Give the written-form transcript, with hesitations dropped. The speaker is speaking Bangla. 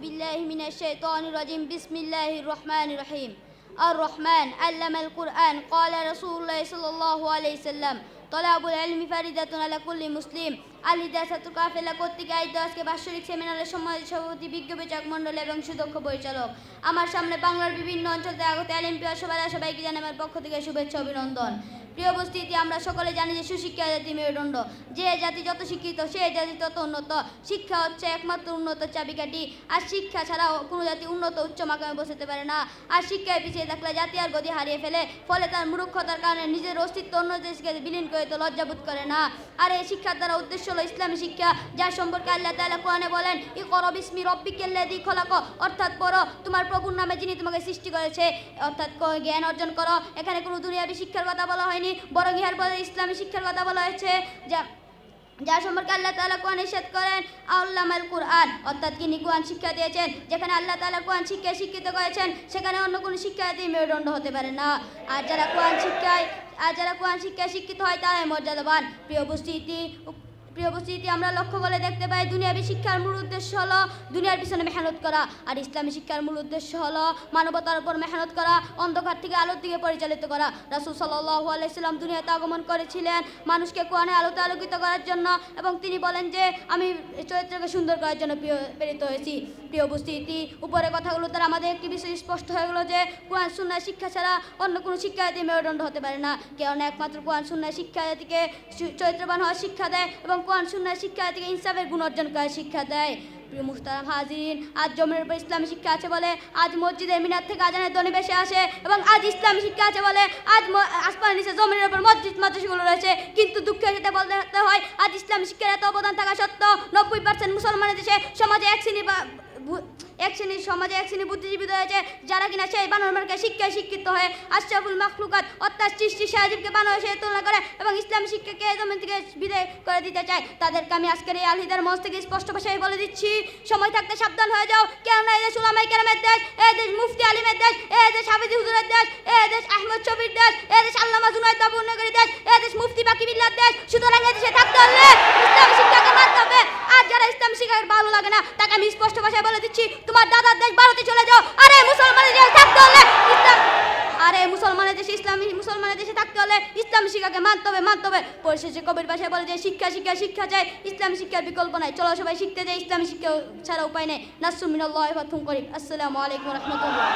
بالله من الشيطان الرجيم بسم الله الرحمن الرحيم الرحمن علم القرآن قال رسول الله صلى الله عليه وسلم طلب العلم فريضة على كل মুসলিম আলিদা ছাত্র কাফেলা কর্তৃক আয়োজিত আজকে বাৎসরিক সেমিনারের সম্মানিত সভাপতি বিজ্ঞ বিচারক মণ্ডলী এবং সুদক্ষ পরিচালক আমার সামনে বাংলার বিভিন্ন অঞ্চল থেকে আগত আলিম প্রিয় সবাইকে জানাই আমার পক্ষ থেকে শুভেচ্ছা অভিনন্দন। প্রিয় উপস্থিতি, আমরা সকলে জানি যে সুশিক্ষা জাতি মেরুদণ্ড। যে জাতি যত শিক্ষিত সে জাতি তত উন্নত। শিক্ষা হচ্ছে একমাত্র উন্নত চাবিকাঠি। আর শিক্ষা ছাড়া কোনো জাতি উন্নত উচ্চ মাকামে বসাতে পারে না। আর শিক্ষায় পিছিয়ে থাকলে জাতি আর গতি হারিয়ে ফেলে, ফলে তার মূর্খতার কারণে নিজের অস্তিত্ব অন্য দেশকে বিলীন করে তো লজ্জাবোধ করে না। আর এই শিক্ষার দ্বারা উদ্দেশ্য হলো ইসলামী শিক্ষা, যার সম্পর্কে আল্লাহ তাআলা কোরআনে বলেন ইকরা বিসমি রাব্বিকাল্লাযী খলাক, অর্থাৎ পড়ো তোমার প্রভুর নামে যিনি তোমাকে সৃষ্টি করেছে, অর্থাৎ জ্ঞান অর্জন করো। এখানে কোনো দুনিয়াবী শিক্ষার কথা বলা হয়নি, বরং ইহার পরে ইসলামী শিক্ষার কথা বলা হয়েছে, যার সম্পর্কে আল্লাহ তাআলা কোরআনে ইরশাদ করেন আল্লামাল কুরআন, অর্থাৎ তিনি কোরআন শিক্ষা দিয়েছেন। যেখানে আল্লাহ তাআলা কোরআন শিক্ষায় শিক্ষিত করেছেন সেখানে অন্য কোনো শিক্ষার্থী মেরুদণ্ড হতে পারে না। আর যারা কোরআন শিক্ষায় শিক্ষিত হয় তারাই মর্যাদাবান। প্রিয় উপস্থিতি, আমরা লক্ষ্য করে দেখতে পাই দুনিয়াবী শিক্ষার মূল উদ্দেশ্য হলো দুনিয়ার পিছনে মেহনত করা, আর ইসলামী শিক্ষার মূল উদ্দেশ্য হলো মানবতার উপর মেহনত করা, অন্ধকার থেকে আলোর দিকে পরিচালিত করা। রাসূল সাল্লাল্লাহু আলাইহি সাল্লাম দুনিয়াতে আগমন করেছিলেন মানুষকে কোরআনের আলোতে আলোকিত করার জন্য, এবং তিনি বলেন যে আমি চরিত্রকে সুন্দর করার জন্য প্রেরিত হয়েছি। প্রিয় উপস্থিতি, উপরে কথাগুলো দ্বারা আমাদের একটি বিষয় স্পষ্ট হয়ে গেল যে কোরআন সুন্নাহ শিক্ষা ছাড়া অন্য কোনো শিক্ষার্থী মেরুদণ্ড হতে পারে না। কেননা একমাত্র কোরআন সুন্নাহ শিক্ষার্থীকে চরিত্রবান হওয়ার শিক্ষা দেয় এবং কোরআন সুন্নাহ শিক্ষার্থীকে ইনসাফের গুণ অর্জন করার শিক্ষা দেয়। প্রিয় মুহতারাম হাজিরিন, আজ জমিনের উপর ইসলামী শিক্ষা আছে বলে আজ মসজিদের মিনার থেকে আজানের ধ্বনি ভেসে আসে, এবং আজ ইসলামী শিক্ষা আছে বলে আজ আসমানের নিচে জমিনের উপর মসজিদ মাদ্রাসাগুলো রয়েছে। কিন্তু দুঃখের সাথে বলতে হয় আজ ইসলামী শিক্ষার এত অবদান থাকা সত্ত্বেও 90% মুসলমানের দেশে সমাজে এক শ্রেণী বুদ্ধিজীবী রয়েছে যারা কিনা সেই বানর মার্কা শিক্ষায় শিক্ষিত হয়ে আশরাফুল মাখলুকাত অর্থাৎ সৃষ্টি সাহায্যকে বানর সে তুলনা করে এবং ইসলামী শিক্ষাকে জমিন থেকে বিদায় করে দিতে চায়। তাদেরকে আমি আজকের এই আলহিদার মঞ্চ থেকে স্পষ্ট ভাষায় বলে দিচ্ছি, সময় থাকতে সাবধান হয়ে যাও। কেননা এই দেশ উলামায়ে কেরামের দেশ, এই দেশ মুফতি আলিমের দেশ, এই দেশ হাফিজ হুজুরের দেশ, এই দেশ আহমদ শফির দেশ, এই দেশ আল্লামা জুনায়েদ বাবুনগরীর দেশ, এই দেশ মুফতি বাকি বিল্লাহর দেশ। সুতরাং এই দেশে থাকতে হলে ইসলামী শিক্ষাকে মানতে হবে। আর যারা ইসলামী শিক্ষাকে ভালো লাগে না তাকে আমি স্পষ্ট ভাষায় বলে দিচ্ছি তোমার দাদার দেশ ভারতে চলে যাও। আরে মুসলমানের দেশে থাকতে হলে মুসলমানের দেশে থাকতে হলে ইসলামী শিক্ষাকে মানতে হবে। পরিশেষে কবির ভাষায় বলে যে শিক্ষা চাই, ইসলামী শিক্ষার বিকল্প নাই। চলো সবাই শিখতে যাই, ইসলামী শিক্ষা ছাড়া উপায় নেই। নাসরুম মিনাল্লাহি ওয়া ফাতহুন করিম। আসসালামু আলাইকুম ওয়া রাহমাতুল্লাহ।